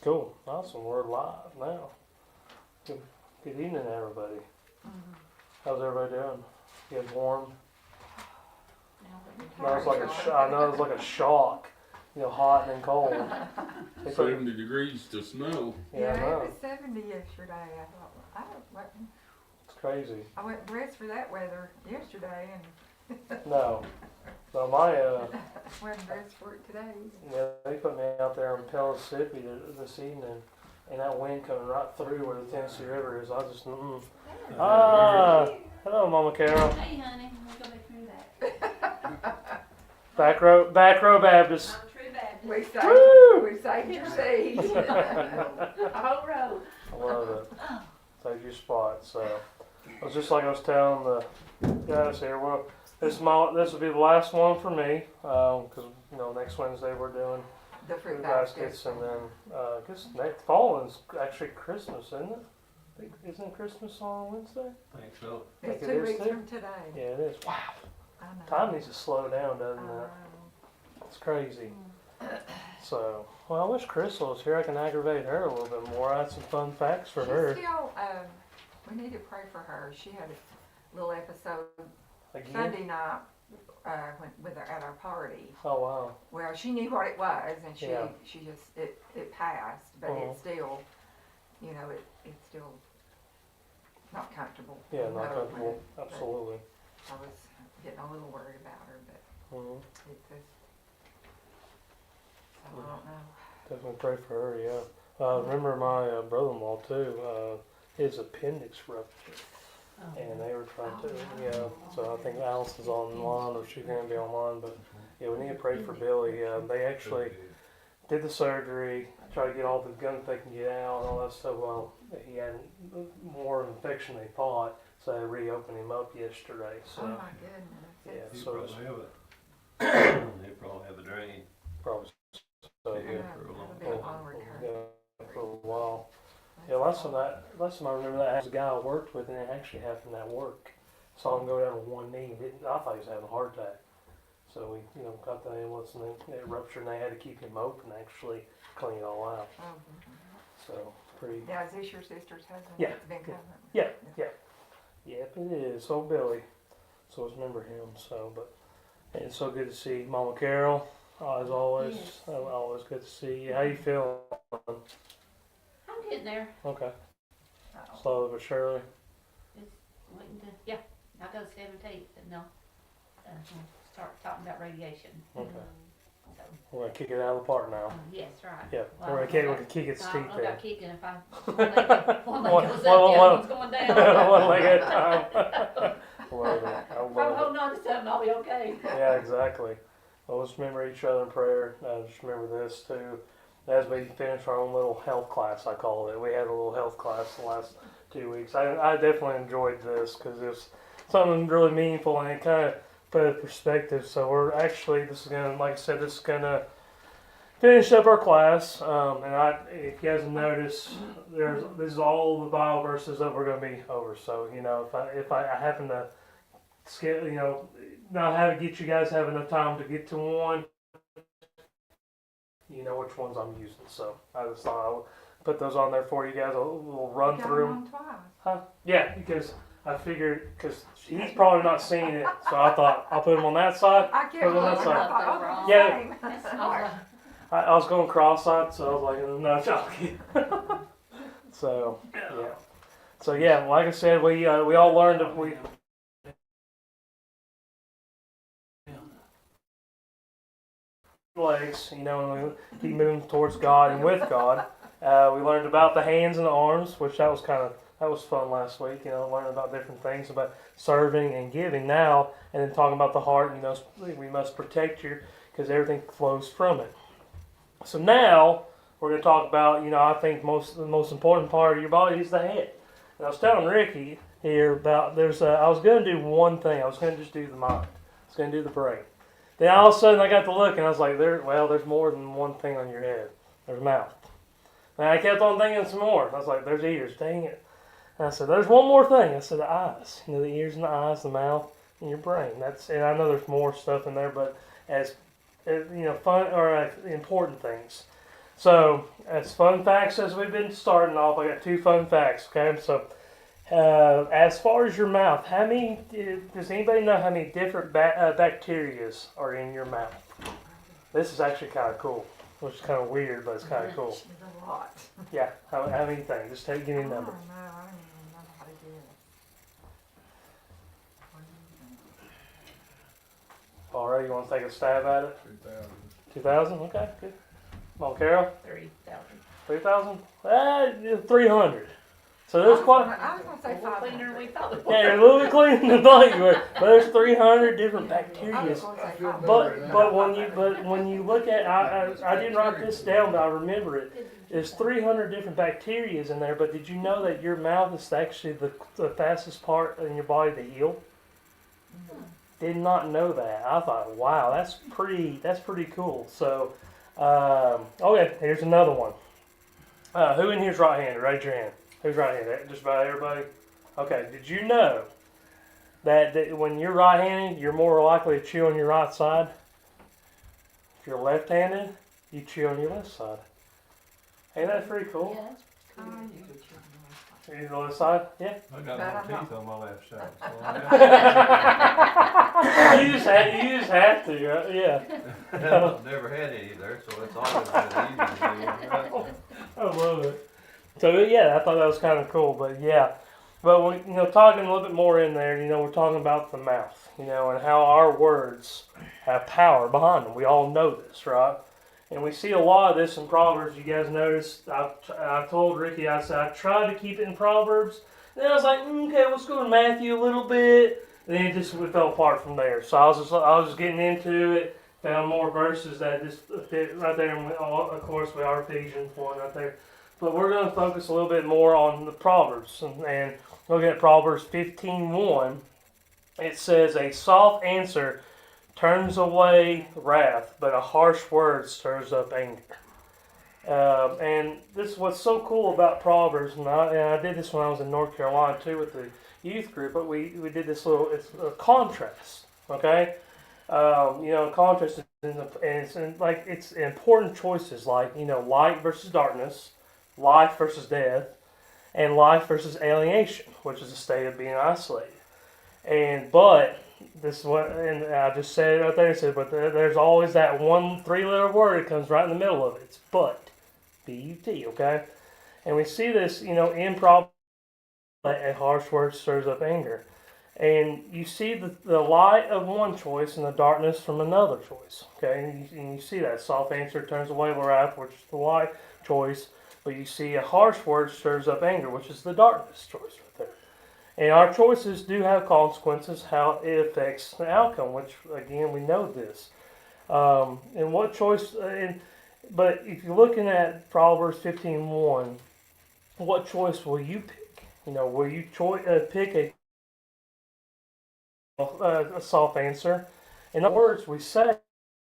Cool. Awesome. We're live now. Good evening, everybody. How's everybody doing? Getting warm? I know it's like a shock. Hot and then cold. 70 degrees to snow. Yeah, I know. It was 70 yesterday. I thought, I wasn't. It's crazy. I wasn't dressed for that weather yesterday, and No. So my wasn't dressed for it today. they put me out there in Mississippi this evening, and that wind coming right through where the Tennessee River is. I just hello, Mama Carol. Hey, honey, we'll go back through that. Back row Baptist. I'm true Baptist. We saved your seat. A whole row. I love it. Saved your spot. So it was just like I was telling the guys here. Well, this will be the last one for me because next Wednesday we're doing The fruit baskets, and then I guess next fall is actually Christmas, isn't it? Isn't Christmas on Wednesday? I think so. It's Think it 2 is weeks too? from today. Yeah, it is. Wow. I know. Time needs to slow down, doesn't it? It's crazy. So, well, I wish Crystal was here. I can aggravate her a little bit more. I had some fun facts for her. Still, we need to pray for her. She had a little episode Again? Sunday night at our party. Oh, wow. Well, she knew what it was, and she Yeah. just it passed, but it's still, it's still not comfortable. Yeah, not No, comfortable. but Absolutely. I was getting a little worried about her, but Mm-hmm. it's just, so I don't know. Definitely pray for her, yeah. Remember my brother-in-law, too. His appendix ruptured. And they were trying to, so I think Alice is online, or she's going to be online, but yeah, we need to pray for Billy. They actually did the surgery, tried to get all the guns they can get out and all that stuff. Well, he had more infection than they thought, so they reopened him up yesterday. So, Oh my goodness. yeah, You so probably it's have a, they probably have a drain. probably so Yeah, good for a long it'll be a long recovery. for a while. Yeah, last time I remember that was a guy I worked with, and it actually happened at work. Saw him go down on one knee. I thought he was having a heart attack. So we, got the ambulance, and it ruptured, and they had to keep him open, actually clean it all out. Oh, So pretty. yeah, is this your sister's husband? Yeah, It's been coming. Yeah. Yep, it is. So Billy. So let's remember him. So, but and it's so good to see Mama Carol. As always, Yes. Always good to see you. How you feeling? I'm getting there. Okay, Oh. slowly but surely. Just waiting to, I'll go 17th and they'll start talking about radiation. Okay, So, we're gonna kick it out of the park now. yes, right. Yeah, Well, we're gonna kick its I teeth don't know in. about kicking if one leg One- goes up, one- the one- other one's going down. One leg at a time. Love it. I If I'm love it. holding on to something, I'll be okay. Yeah, exactly. Well, let's remember each other in prayer. Just remember this too. As we finish our own little health class, I call it. We had a little health class the last 2 weeks. I definitely enjoyed this because it's something really meaningful and it kind of put it in perspective. So we're actually, this is gonna finish up our class. And if you guys notice, this is all the Bible verses that we're gonna be over. So if I happen to skip, not have to get you guys have enough time to get to one. You know which ones I'm using, so I just thought I would put those on there for you guys. We'll run You got through them them. on twice. Huh? Yeah, because I figured, because he's probably not seen it, so I thought I'll put him on that side. I kept Put it on looking, that I side. thought, oh, the Yeah. same. That's Smart. I was going cross-eyed, so I was like, no, joking. So, yeah. So, yeah, like I said, we all learned that we... legs, and we keep moving towards God and with God. We learned about the hands and the arms, which that was fun last week. Learning about different things about serving and giving now, and then talking about the heart. We must protect because everything flows from it. So now we're going to talk about, I think the most important part of your body is the head. And I was telling Ricky here about I was going to do one thing. I was going to just do the mind. I was going to do the brain. Then all of a sudden I got to look and I was like, there's more than one thing on your head. There's mouth. And I kept on thinking some more. I was like, there's ears, dang it. And I said, there's one more thing. I said, the eyes. The ears and the eyes, the mouth, and your brain. And I know there's more stuff in there, but as fun or important things. So, as fun facts as we've been starting off, I got 2 fun facts. Okay, so as far as your mouth, does anybody know how many different bacterias are in your mouth? This is actually kind of cool, which is kind of weird, but it's kind of cool. There's a lot. Yeah, how many things? Just give me a number. I don't even know how to do it. All right, you want to take a stab at it? 2,000. 2,000? Okay, good. Come on, Carol. 3,000. 3,000? 300. So there's quite. I was gonna say A little cleaner than 500. we thought it Yeah, was. you're a little bit cleaner than thought you were. But there's 300 different bacteria. I was gonna say 500. But when you look at, I didn't write this down, but I remember it. There's 300 different bacteria in there. But did you know that your mouth is actually the fastest part in your body to heal? Did not know that. I thought, wow, that's pretty cool. So, okay, here's another one. Who in here's right-handed? Raise your hand. Who's right-handed? Just about everybody. Okay. Did you know that when you're right-handed, you're more likely to chew on your right side? If you're left-handed, you chew on your left side. Ain't that pretty cool? Yeah, that's I cool. usually chew on the left side. You use the left side? Yeah. I got But more I'm teeth on my left side. So I you just have to, right? Yeah. I've never had any there, so it's always been easy to do. Right? I love it. So yeah, I thought that was kind of cool, but yeah. But when, talking a little bit more in there, we're talking about the mouth, and how our words have power behind them. We all know this, right? And we see a lot of this in Proverbs. You guys noticed, I told Ricky, I said, I tried to keep it in Proverbs. Then I was like, okay, let's go to Matthew a little bit. And then we fell apart from there. So I was just getting into it, found more verses that just fit right there. And of course, we are Ephesians 1 right there. But we're going to focus a little bit more on the Proverbs. And looking at Proverbs 15:1, it says, a soft answer turns away wrath, but a harsh word stirs up anger. And this is what's so cool about Proverbs, and I did this when I was in North Carolina too with the youth group, but we did this it's a contrast, okay? Contrast, it's important choices like, light versus darkness, life versus death, and life versus alienation, which is a state of being isolated. But this is what, and I just said it right there. But there's always that 3-letter word that comes right in the middle of it. It's but, B-U-T, okay? And we see this, in Proverbs, a harsh word stirs up anger. And you see the light of one choice and the darkness from another choice, okay? And you see that soft answer turns away wrath, which is the light choice. But you see a harsh word stirs up anger, which is the darkness choice right there. And our choices do have consequences, how it affects the outcome, which, again, we know this. And what choice, but if you're looking at Proverbs 15:1, what choice will you pick? Will you pick a soft answer? In other words, we say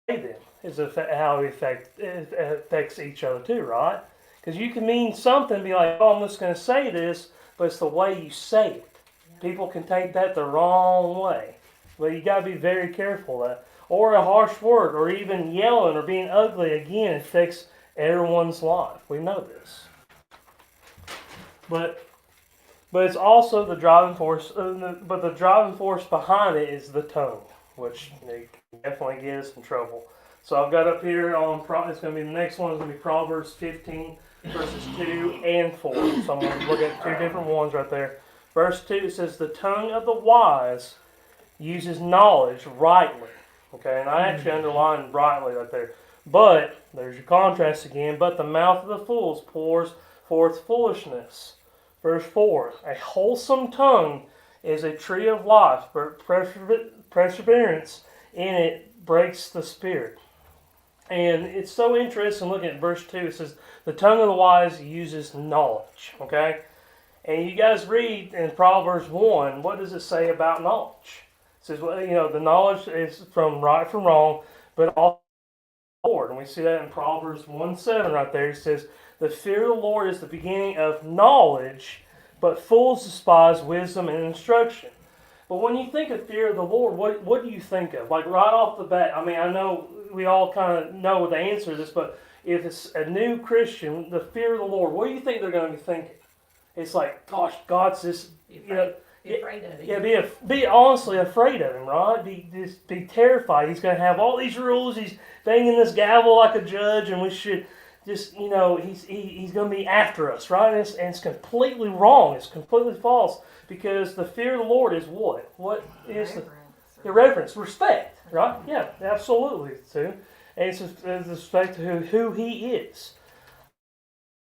them is how it affects each other too, right? Because you can mean something, be like, oh, I'm just going to say this, but it's the way you say it. People can take that the wrong way. But you got to be very careful of that. Or a harsh word, or even yelling or being ugly, again, affects everyone's life. We know this. But it's also the driving force. But the driving force behind it is the tongue, which can definitely get us in trouble. So I've got up here on. It's going to be the next one. Is going to be Proverbs 15 verses 2 and 4. So I'm going to look at 2 different ones right there. Verse 2 it says, the tongue of the wise uses knowledge rightly. Okay, and I actually underlined rightly right there. But there's your contrast again. But the mouth of the fools pours forth foolishness. Verse 4, a wholesome tongue is a tree of life, but perseverance in it breaks the spirit. And it's so interesting looking at verse 2. It says, the tongue of the wise uses knowledge. Okay? And you guys read in Proverbs 1, what does it say about knowledge? It says, well, the knowledge is from right from wrong, but all the Lord. And we see that in Proverbs 1:7 right there. It says, the fear of the Lord is the beginning of knowledge, but fools despise wisdom and instruction. But when you think of fear of the Lord, what do you think of? Like right off the bat, I mean, I know we all kind of know the answer to this, but if it's a new Christian, the fear of the Lord, what do you think they're going to be thinking? It's like, gosh, God's just, Be you know, afraid of it. yeah, be honestly afraid of him, right? Be terrified. He's going to have all these rules. He's banging this gavel like a judge, and we should just, he's going to be after us, right? And it's completely wrong. It's completely false, because the fear of the Lord is what? What is the reverence, respect, right? Yeah, absolutely, too. And it's respect to who He is.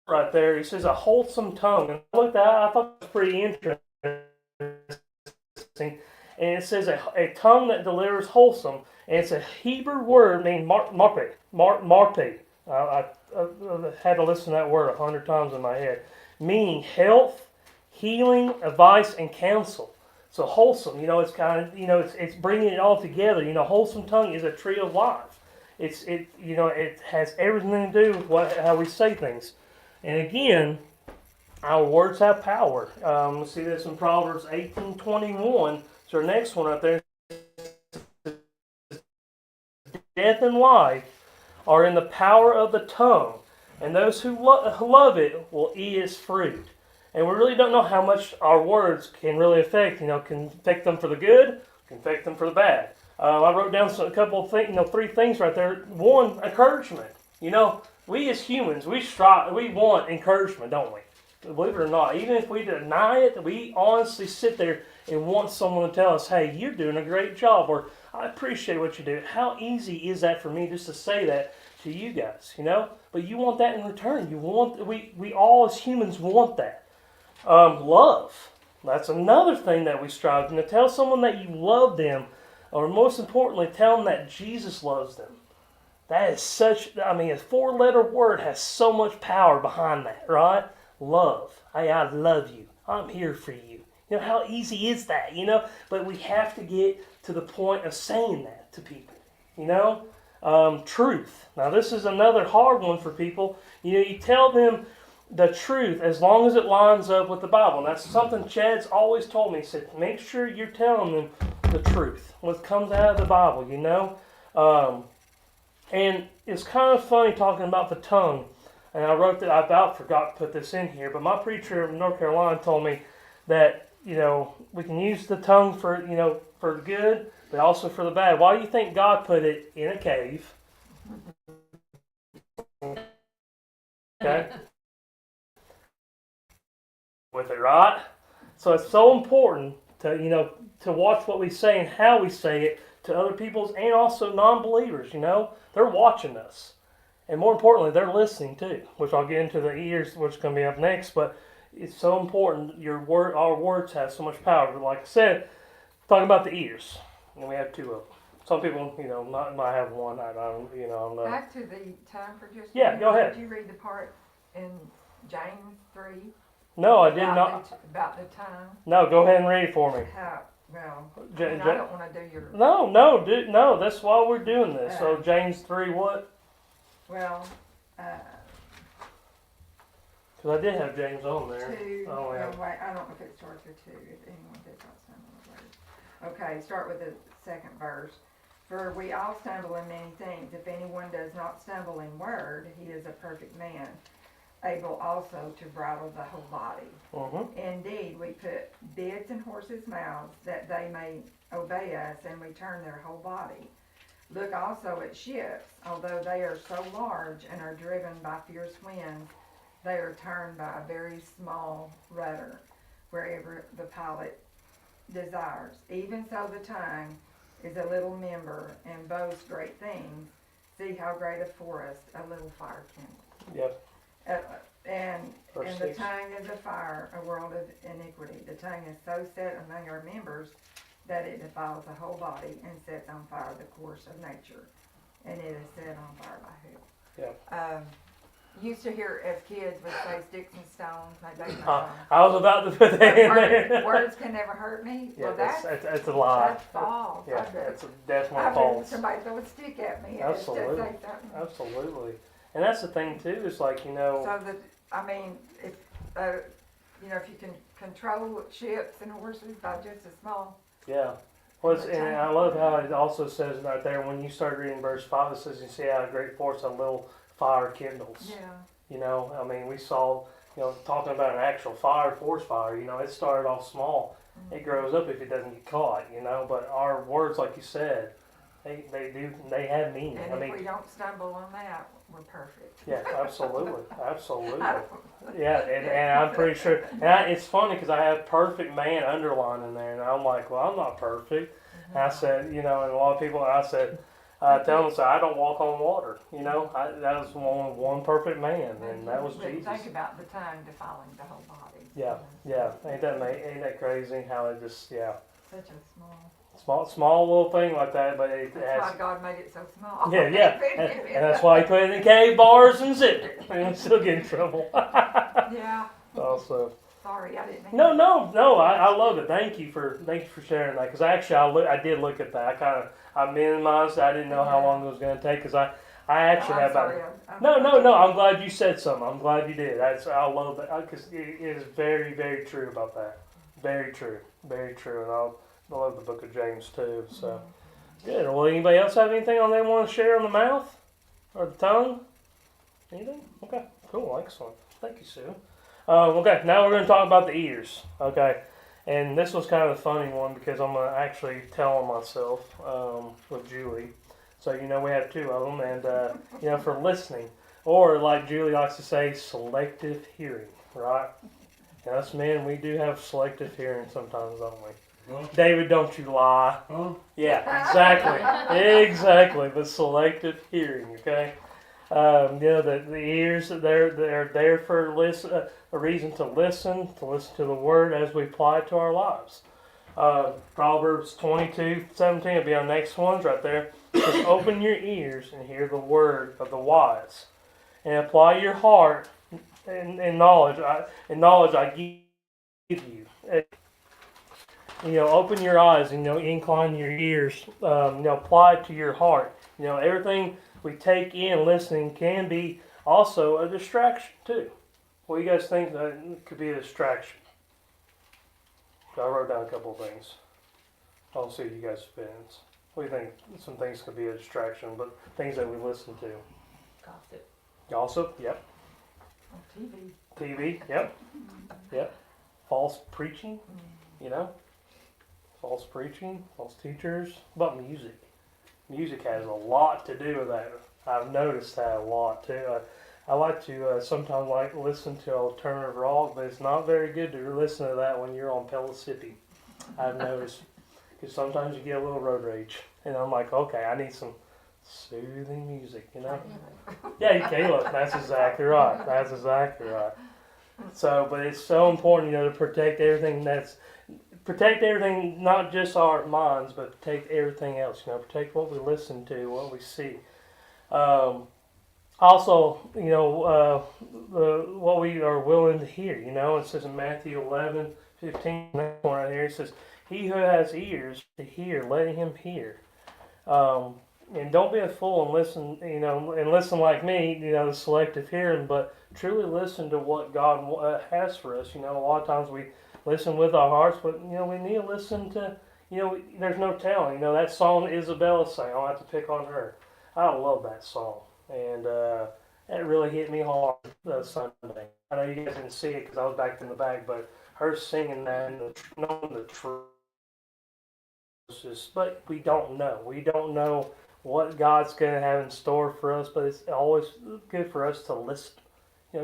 Right there, he says a wholesome tongue. And I looked at I thought it was pretty interesting. And it says a tongue that delivers wholesome. And it's a Hebrew word named marpe. I had to listen to that word 100 times in my head. Meaning health, healing, advice, and counsel. So wholesome, it's kind of, it's bringing it all together. Wholesome tongue is a tree of life. It has everything to do with how we say things. And again, our words have power. We see this in Proverbs 18:21. So our next one right there. Death and life are in the power of the tongue, and those who love it will eat its fruit. And we really don't know how much our words can really affect. Can affect them for the good, can affect them for the bad. I wrote down a couple of things, 3 things right there. One, encouragement. We as humans, we want encouragement, don't we? Believe it or not, even if we deny it, we honestly sit there and want someone to tell us, hey, you're doing a great job, or I appreciate what you do. How easy is that for me just to say that to you guys, But you want that in return. We all as humans want that. Love. That's another thing that we strive to tell someone that you love them, or most importantly, tell them that Jesus loves them. That is a 4-letter word has so much power behind that, right? Love. Hey, I love you. I'm here for you. How easy is that, But we have to get to the point of saying that to people, Truth. Now, this is another hard one for people. You tell them the truth as long as it lines up with the Bible. And that's something Chad's always told me. He said, make sure you're telling them the truth, what comes out of the Bible, And it's kind of funny talking about the tongue. And I wrote that, I about forgot to put this in here, but my preacher in North Carolina told me that, we can use the tongue for the good, but also for the bad. Why do you think God put it in a cave? Okay? With it, right? So it's so important to, to watch what we say and how we say it to other people's and also non-believers, They're watching us. And more importantly, they're listening too, which I'll get into the ears, which is going to be up next. But it's so important. Our words have so much power. But like I said, talking about the ears, and we have 2 of them. Some people, might have one. I don't know. Back to the tongue for just a Yeah, minute. go ahead. Did you read the part in James 3? No, I did not. About the tongue? No, go ahead and read it for me. I don't want to do your... No, that's why we're doing this. So James 3 what? Well, Because I did have James on there. 2, Oh, yeah. no, wait, I don't know if it starts with 2, if anyone did not stumble in the word. Okay, start with the 2nd verse. For we all stumble in many things. If anyone does not stumble in word, he is a perfect man, able also to bridle the whole body. Mm-hmm. Indeed, we put bits in horses' mouths that they may obey us, and we turn their whole body. Look also at ships. Although they are so large and are driven by fierce winds, they are turned by a very small rudder, wherever the pilot desires. Even so the tongue is a little member and boasts great things. See how great a forest a little fire kindles. Yep. And the 6. tongue is a fire, a world of iniquity. The tongue is so set among our members that it defiles the whole body and sets on fire the course of nature. And it is set on fire by who? Yeah. Used to hear as kids would say sticks and stones. I was about to put that in there. Words can never hurt me. Yeah, Well, that's a lie. That's false. Yeah, that's one I've false. had somebody throw a stick at me. Absolutely. Say something. Absolutely. And that's the thing too. It's like So that if if you can control ships and horses by just a small. Yeah. Well, and I love how it also says right there when you start reading verse 5, it says, "You see how a great force a little fire kindles. Yeah. You know, I mean, we saw, talking about an actual fire, forest fire, it started off small. It grows up if it doesn't get caught, but our words, like you said, they have meaning. And if we don't stumble on that, we're perfect. Yeah, absolutely, absolutely. Yeah, and I'm pretty sure. And it's funny because I have perfect man underlined in there, and I'm like, well, I'm not perfect. And I said, and a lot of people, I said, tell them, I don't walk on water. That was one perfect man, and that was But Jesus. think about the tongue defiling the whole body. Yeah, yeah. Ain't that crazy how it just, Such a small little thing like that, but it that's has. why God made it so small. Yeah, and that's why he put it in cave bars and sit there, and still get in trouble. Yeah. Also, Sorry, I didn't mean no, I love it. Thank you for sharing that, because actually I did look at that. I minimized. I didn't know how long it was going to take, because I actually have about. No. I'm glad you said something. I'm glad you did. I love that, because it is very, very true about that. Very true, and I love the Book of James too. So good. Well, anybody else have anything on they want to share on the mouth or the tongue? Anything? Okay, cool, excellent. Thank you, Sue. Okay, now we're going to talk about the ears. Okay, and this was kind of a funny one because I'm going to actually tell on myself with Julie. So we have two of them, and for listening, or like Julie likes to say, selective hearing, right? And us men, we do have selective hearing sometimes, don't we? Huh? David, don't you lie. Huh? Yeah, exactly. But selective hearing, okay? The ears, they're there for a reason to listen to the word as we apply it to our lives. Proverbs 22:17 will be our next ones right there. It says, open your ears and hear the word of the wise, and apply your heart and knowledge. I give you. Open your eyes and incline your ears. Apply it to your heart. Everything we take in listening can be also a distraction too. What do you guys think that could be a distraction? I wrote down a couple of things. I'll see you guys' opinions. What do you think? Some things could be a distraction, but things that we listen to. Gossip. Gossip, yep. TV, yep. False preaching, False preaching, false teachers. What about music? Music has a lot to do with that. I've noticed that a lot too. I like to sometimes listen to alternative rock, but it's not very good to listen to that when you're on Pellissippi. I've noticed, because sometimes you get a little road rage, and I'm like, okay, I need some soothing music, Yeah, Caleb, that's exactly right. So, but it's so important, to protect everything not just our minds, but protect everything else. Protect what we listen to, what we see. Also, what we are willing to hear. It says in Matthew 11:15, next one right here, it says, "He who has ears to hear, let him hear." And don't be a fool and listen, and listen like me, the selective hearing, but truly listen to what God has for us. A lot of times we listen with our hearts, but we need to listen to, there's no telling. That song Isabella sang, I'll have to pick on her. I love that song, and that really hit me hard Sunday. I know you guys didn't see it because I was back in the back, but her singing that and knowing the truth, but we don't know. We don't know what God's going to have in store for us, but it's always good for us to listen.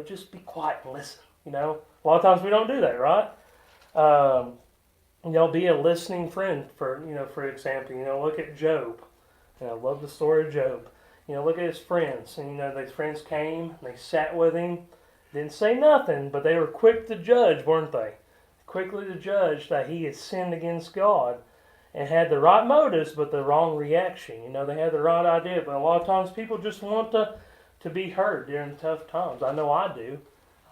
Just be quiet and listen. A lot of times we don't do that, right? Be a listening friend for example. Look at Job. I love the story of Job. Look at his friends. And those friends came, and they sat with him, didn't say nothing, but they were quick to judge, weren't they? Quickly to judge that he had sinned against God and had the right motives, but the wrong reaction. They had the right idea, but a lot of times people just want to be heard during tough times. I know I do.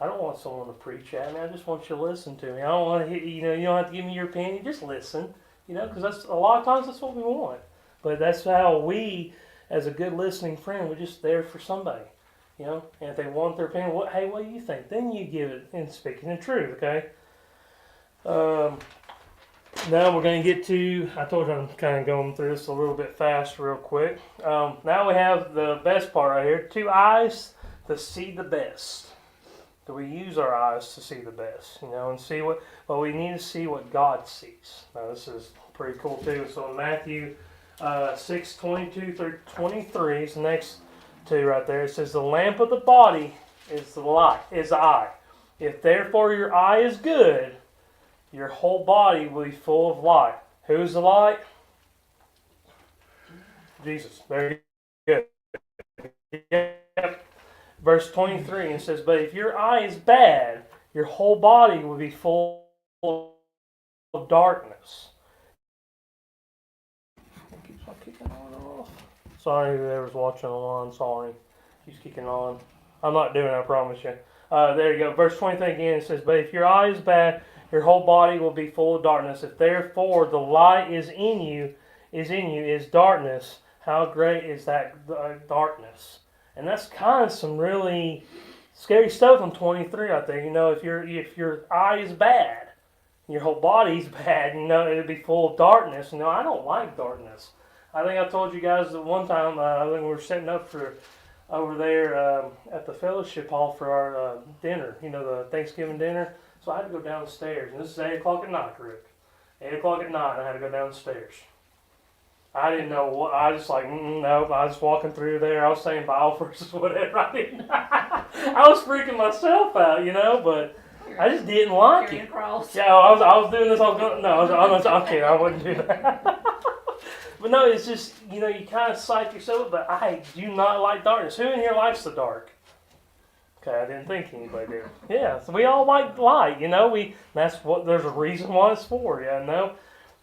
I don't want someone to preach at me. I just want you to listen to me. I don't want to, you don't have to give me your opinion. Just listen, because that's a lot of times that's what we want. But that's how we, as a good listening friend, we're just there for somebody, And if they want their opinion, what do you think? Then you give it in speaking the truth, okay? Now we're going to get to, I told you I'm kind of going through this a little bit fast real quick. Now we have the best part right here. 2 eyes to see the best. Do we use our eyes to see the best? And see what, well, we need to see what God sees. Now this is pretty cool too. So in Matthew 6:22 through 23 is the next 2 right there. It says, the lamp of the body is the eye. If therefore your eye is good, your whole body will be full of light. Who's the light? Jesus. Very good. Yep. Verse 23, it says, but if your eye is bad, your whole body will be full of darkness. Keeps on kicking on and off. Sorry whoever's watching online, sorry. Keeps kicking on. I'm not doing it, I promise you. There you go. Verse 23 again, it says, but if your eye is bad, your whole body will be full of darkness. If therefore the light is darkness, how great is that darkness? And that's kind of some really scary stuff in 23 right there. If your eye is bad, your whole body's bad, it'll be full of darkness. I don't like darkness. I think I told you guys that one time, I think we were setting up for over there at the fellowship hall for our dinner, the Thanksgiving dinner. So I had to go downstairs, and this is 8 o'clock at night, Rick. 8 o'clock at night, I had to go downstairs. I didn't know what, I was like, nope, I was walking through there, I was saying Bible verses, whatever, I was freaking myself out, but I just didn't like it. Yeah, I was doing this, I'm kidding, I wouldn't do that. But no, it's just, you kind of psych yourself, but I do not like darkness. Who in here likes the dark? Okay, I didn't think anybody did. Yeah, so we all like light, there's a reason why it's for,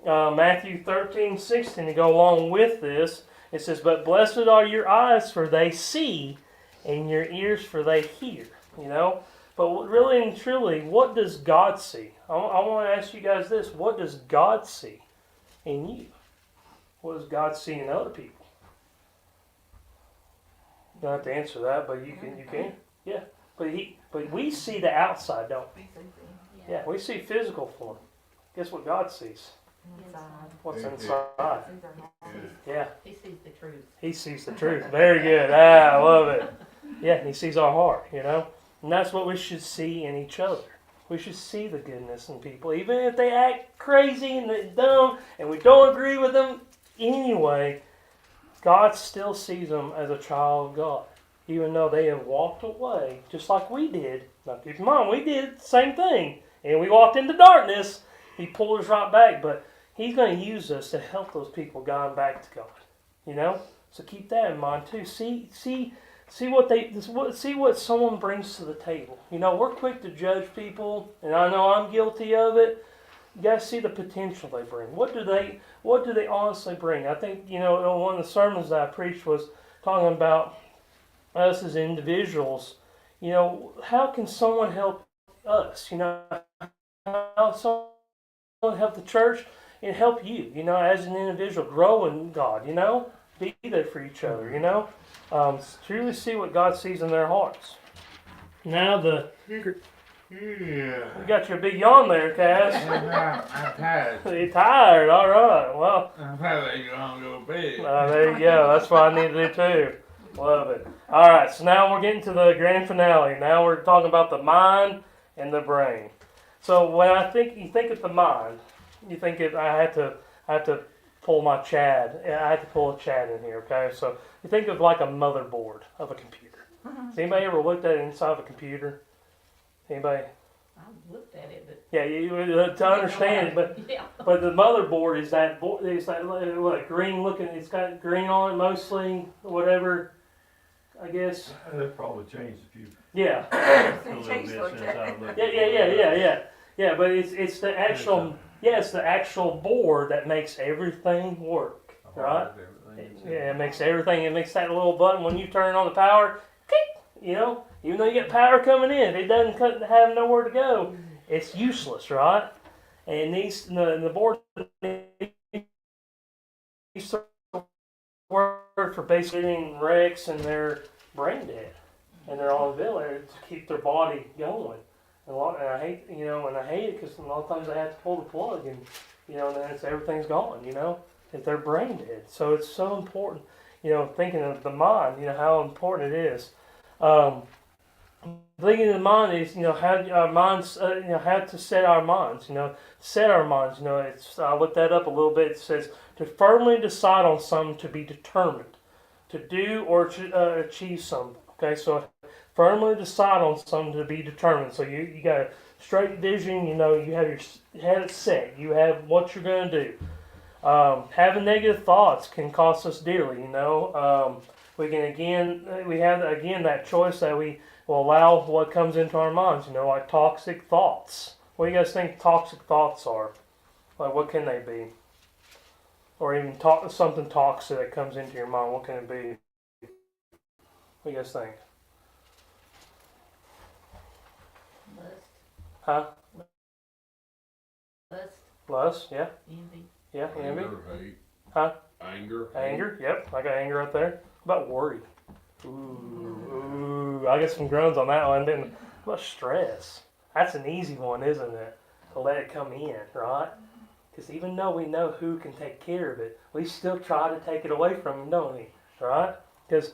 Matthew 13:16, to go along with this, it says, but blessed are your eyes, for they see, and your ears, for they hear, But really and truly, what does God see? I want to ask you guys this. What does God see in you? What does God see in other people? You don't have to answer that, but you can. Yeah. But we see the outside, don't we? Yeah, we see physical form. Guess what God sees? What's inside? Yeah. He sees the truth. He sees the truth. Very good. I love it. Yeah, he sees our heart, And that's what we should see in each other. We should see the goodness in people. Even if they act crazy and they're dumb and we don't agree with them anyway, God still sees them as a child of God. Even though they have walked away, just like we did. Now keep in mind, we did the same thing. And we walked into darkness. He pulled us right back. But he's going to use us to help those people guide back to God. So keep that in mind too. See what someone brings to the table. We're quick to judge people, and I know I'm guilty of it. You guys see the potential they bring. What do they honestly bring? I think, one of the sermons that I preached was talking about us as individuals. How can someone help us? How someone help the church and help you, as an individual, grow in God, be there for each other, truly see what God sees in their hearts. Now you got your big yawn there, Cass. I'm tired. You're tired, all right. Well, I'm probably gonna go to bed. there you go. That's what I need to do too. Love it. All right, so now we're getting to the grand finale. Now we're talking about the mind and the brain. So when you think of the mind, you think I have to pull my Chad. I had to pull a Chad in here, okay? So you think of like a motherboard of a computer. Has anybody ever looked at inside of a computer? Anybody? I've looked at it, but Yeah, to understand it, but the motherboard is that what, green looking. It's got green on it mostly, whatever. I guess. They've probably changed a few. Yeah. A little bit since I've looked at it. Yeah. But it's the actual it's the actual board that makes everything work, right? Yeah, it makes everything. It makes that little button when you turn on the power. Even though you get power coming in, if it doesn't have nowhere to go, it's useless, right? And the board needs to work for basically getting wrecks and they're brain dead, and they're on a ventilator to keep their body going. And I hate it because a lot of times I have to pull the plug and you know, and then everything's gone, you know, if they're brain dead. So it's so important, you know, thinking of the mind, you know, how important it is. Thinking of the mind is, you know, how our minds, you know, how to set our minds, you know, set our minds, you know, I looked that up a little bit. It says to firmly decide on something, to be determined, to do or to achieve something. Okay, so firmly decide on something, to be determined. So you got a straight vision, you know, you have your head set, you have what you're going to do. Having negative thoughts can cost us dearly, you know. We have that choice that we will allow what comes into our minds, you know, like toxic thoughts. What do you guys think toxic thoughts are? Like, what can they be? Or even something toxic that comes into your mind, what can it be? What do you guys think? Lust. Huh? Lust. Lust, yeah. Envy. Yeah, envy. Anger, hate. Huh? Anger. Anger, yep. I got anger right there. What about worry? Ooh, I get some groans on that one. Then what about stress? That's an easy one, isn't it? To let it come in, right? Because even though we know who can take care of it, we still try to take it away from him, don't we? Right? Because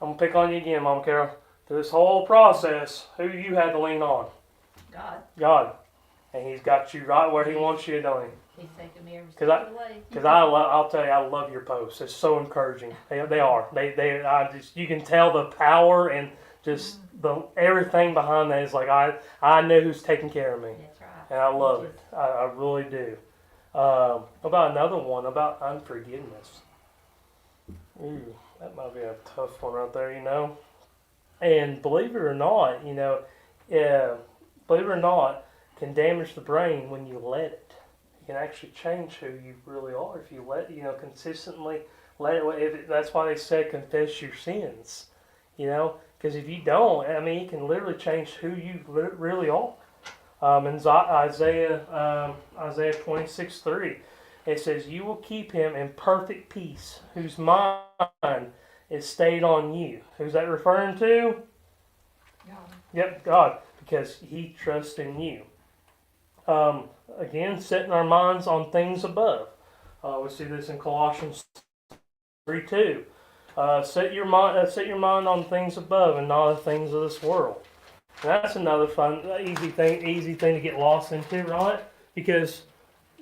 I'm going to pick on you again, Mama Carol. Through this whole process, who you had to lean on? God. God. And He's got you right where He wants you, don't He? He's taking me every 'Cause step of the way. Because I'll tell you, I love your posts. It's so encouraging. They are. You can tell the power and just everything behind that is like I know who's taking care of me, That's right. and I love it. I really do. About another one about unforgiveness. Ooh, that might be a tough one right there, you know. And believe it or not, you know, believe it or not, can damage the brain when you let it. Can actually change who you really are if you consistently let it. That's why they said confess your sins, you know, because if you don't, I mean, it can literally change who you really are. In Isaiah 26:3, it says, "You will keep him in perfect peace, whose mind is stayed on you." Who's that referring to? God. Yep, God, because He trusts in you. Again, setting our minds on things above. We see this in Colossians 3:2. Set your mind on things above and not the things of this world. And that's another easy thing to get lost into, right? Because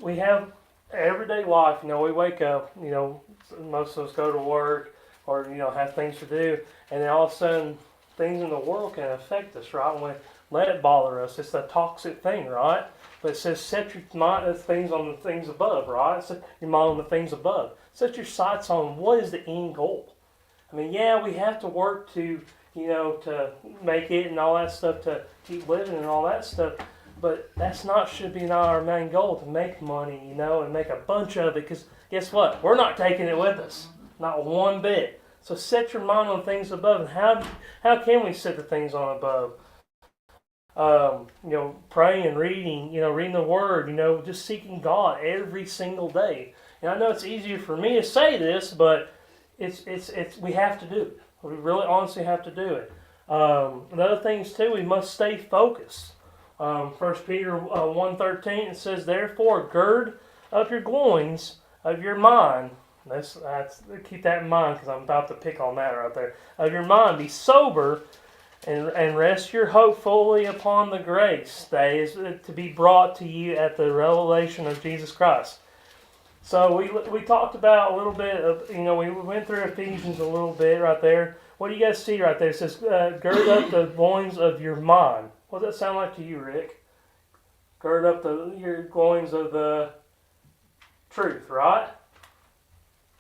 we have everyday life. You know, we wake up. You know, most of us go to work or have things to do, and then all of a sudden, things in the world can affect us, right? When we let it bother us, it's a toxic thing, right? But it says set your mind on things above, right? Set your mind on the things above. Set your sights on what is the end goal. I mean, yeah, we have to work to make it and all that stuff, to keep living and all that stuff. But should be not our main goal, to make money, and make a bunch of it. Because guess what? We're not taking it with us, not one bit. So set your mind on things above. And how can we set the things on above? Praying, reading, reading the Word, just seeking God every single day. And I know it's easier for me to say this, but it's we have to do it. We really honestly have to do it. The other things too, we must stay focused. 1 Peter 1:13, it says, "Therefore gird up your loins of your mind." That's keep that in mind, because I'm about to pick on that right there. Of your mind, be sober, and rest your hope fully upon the grace that is to be brought to you at the revelation of Jesus Christ. So we talked about a little bit of, we went through Ephesians a little bit right there. What do you guys see right there? It says, gird up the loins of your mind. What does that sound like to you, Rick? Gird up your loins of the truth, right?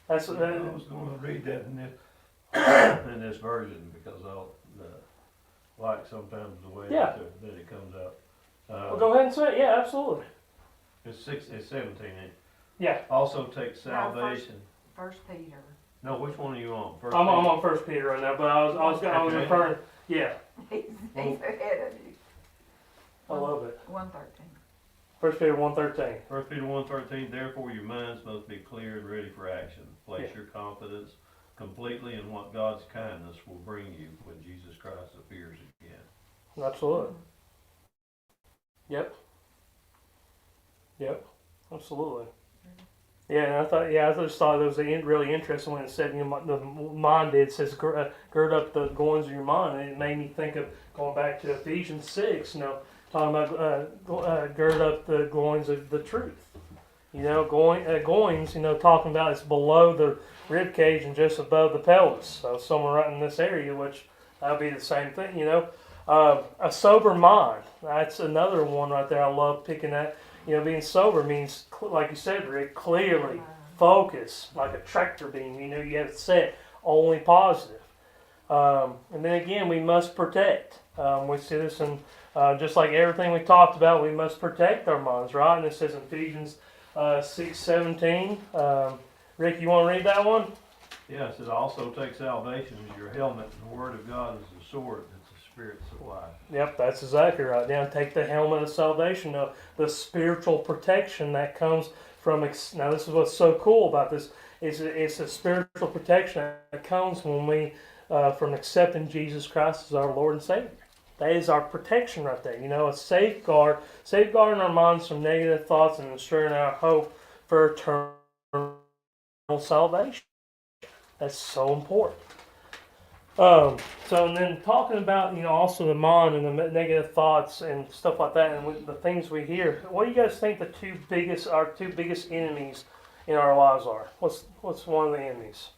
That's I was going to read that in this version because I'll like sometimes the way that it comes out. Well, go ahead and say it. Yeah, absolutely. It's 17. Yeah. Also take salvation. First Peter. No, which one are you on? I'm on 1 Peter right now, but I was referring. Yeah, He's ahead of you. I love it. 1:13. 1 Peter 1:13. 1 Peter 1:13, therefore your minds must be clear and ready for action. Place your confidence completely in what God's kindness will bring you when Jesus Christ appears again. Absolutely. Yep. Absolutely. Yeah, and I just thought it was really interesting when it said, the mind did says gird up the goings of your mind, and it made me think of going back to Ephesians 6, talking about gird up the goings of the truth. Goings, talking about it's below the rib cage and just above the pelvis, so somewhere right in this area, which that would be the same thing. A sober mind. That's another one right there. I love picking that. Being sober means, like you said, Rick, clearly focus, like a tractor beam. You have it set only positive. And then again, we must protect. We see this in just like everything we talked about. We must protect our minds, right? And it says in Ephesians 6:17. Rick, you want to read that one? Yes, it also takes salvation as your helmet, and the word of God is the sword that's the spirits of life. Yep, that's exactly right. Now take the helmet of salvation, the spiritual protection that comes from. Now this is what's so cool about this. It's a spiritual protection that comes when we from accepting Jesus Christ as our Lord and Savior. That is our protection right there. A safeguarding our minds from negative thoughts and ensuring our hope for eternal salvation. That's so important. So and then talking about also the mind and the negative thoughts and stuff like that, and the things we hear. What do you guys think our two biggest enemies in our lives are? What's one of the enemies?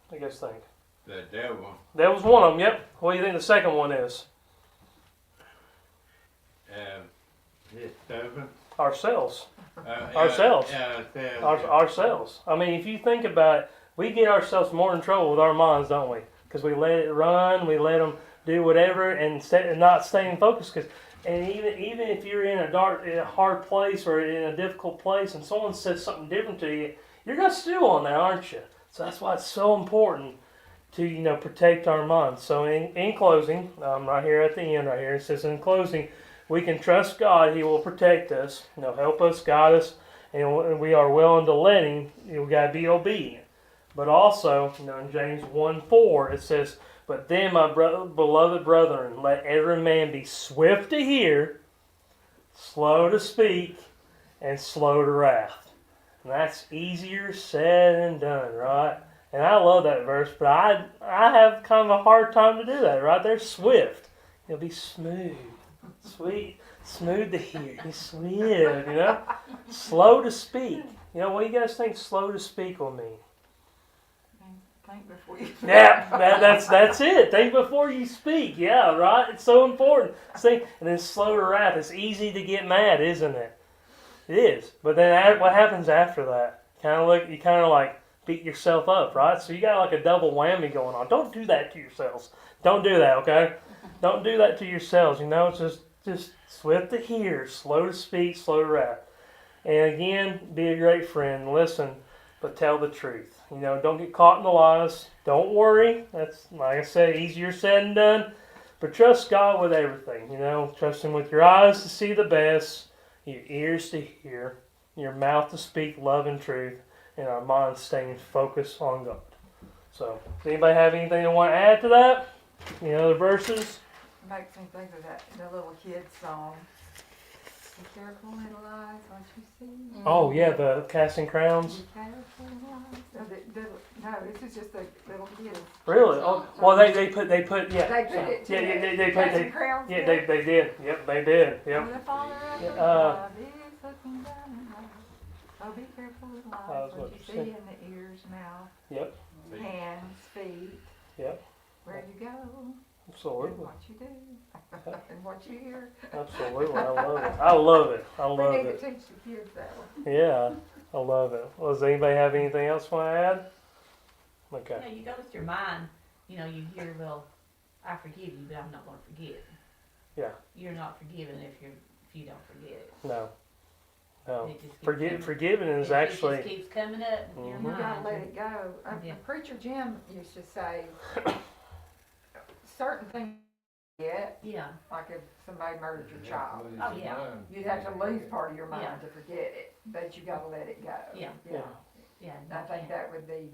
What do you guys think? The devil. That was one of them. Yep. What do you think the second one is? His servant. Ourselves. Ourselves. Ourselves. I mean, if you think about it, we get ourselves more in trouble with our minds, don't we? Because we let it run, we let them do whatever, and not staying focused. And even if you're in a hard place or in a difficult place, and someone says something different to you, you're gonna stew on that, aren't you? So that's why it's so important to protect our minds. So in closing, right here at the end, right here it says, in closing, we can trust God. He will protect us, help us, guide us, and we are willing to let Him. We gotta be obedient. But also, in James 1:4, it says, "But then, my beloved brethren, let every man be swift to hear, slow to speak, and slow to wrath." And that's easier said than done, right? And I love that verse, but I have kind of a hard time to do that, right? They're swift. Be smooth, sweet, smooth to hear. Be swift, slow to speak. What do you guys think slow to speak will mean? Think before you speak. Yeah, that's it. Think before you speak. Yeah, right? It's so important. And then slow to wrath. It's easy to get mad, isn't it? It is. But then what happens after that? You kind of like beat yourself up, right? So you got like a double whammy going on. Don't do that to yourselves. Don't do that, okay? Don't do that to yourselves. It's just swift to hear, slow to speak, slow to wrath. And again, be a great friend. Listen, but tell the truth. Don't get caught in the lies. Don't worry. That's, like I said, easier said than done. But trust God with everything. Trust Him with your eyes to see the best, your ears to hear, your mouth to speak love and truth, and our minds staying focused on God. So, does anybody have anything they want to add to that? Any other verses? Makes me think of the little kid's song. Be careful, little eyes, what you see. Oh yeah, the Casting Crowns. Be careful, eyes. No, this is just the little kids. Really? Oh, well, they put yeah. They put it. They Casting Crowns. Yeah, they did. Yep, they did. Yep. The Father of Yeah, the God is looking down in love. So be careful, little eyes, what you see in the ears, mouth. Yep. Hands, feet. Yep. Where you go. And Absolutely. what you do. And what you hear. Absolutely. I love it. I love it. I We love need it. to teach the kids that one. Yeah, I love it. Well, does anybody have anything else want to add? Okay. You go with your mind, you hear, well, I forgive you, but I'm not going to forget. Yeah. You're not forgiven if you don't forget it. No. No. It just keeps Forgiving is it actually. just keeps coming up in your Mhm. You mind. gotta let it go. Yeah. Preacher Jim used to say certain things Yeah. like if somebody murdered your child. Oh, yeah. You'd have to lose part of your mind Yeah. to forget it, but you gotta let it go. Yeah. Yeah. Yeah. And I think that would be,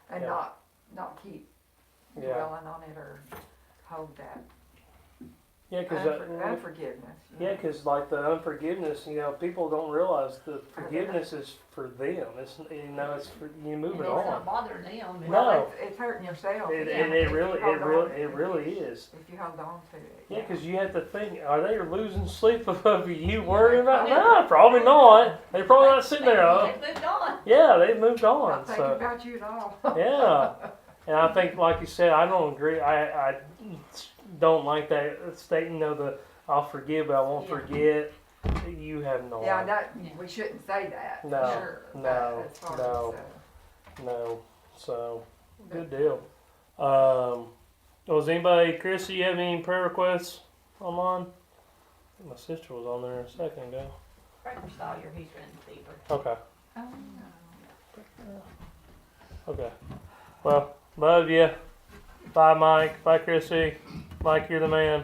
and Yeah. not keep Yeah. dwelling on it or hold that. Yeah, because Unforgiveness. yeah, because like the unforgiveness, people don't realize the forgiveness is for them. It's it's for you moving It's on. not bothering them. No. Well, it's hurting yourself. It really is. If you hold on to it. Yeah, because you have to think: are they losing sleep over you worrying about? No, probably not. They're probably not sitting there. They moved on. Yeah, they moved Not on. thinking So about you at all. yeah, and I think, like you said, I don't agree. I don't like that statement. I'll forgive, but I won't Yeah. forget. You have no. Yeah, we shouldn't say that. For No, sure. no, As far no. as, No. So good deal. Was anybody, Chris? Do you have any prayer requests online? My sister was on there a second ago. Pray for Sawyer, he's running fever. Okay. Oh, Okay. Well, love you. Bye, Mike. Bye, Chrissy. Mike, you're the man.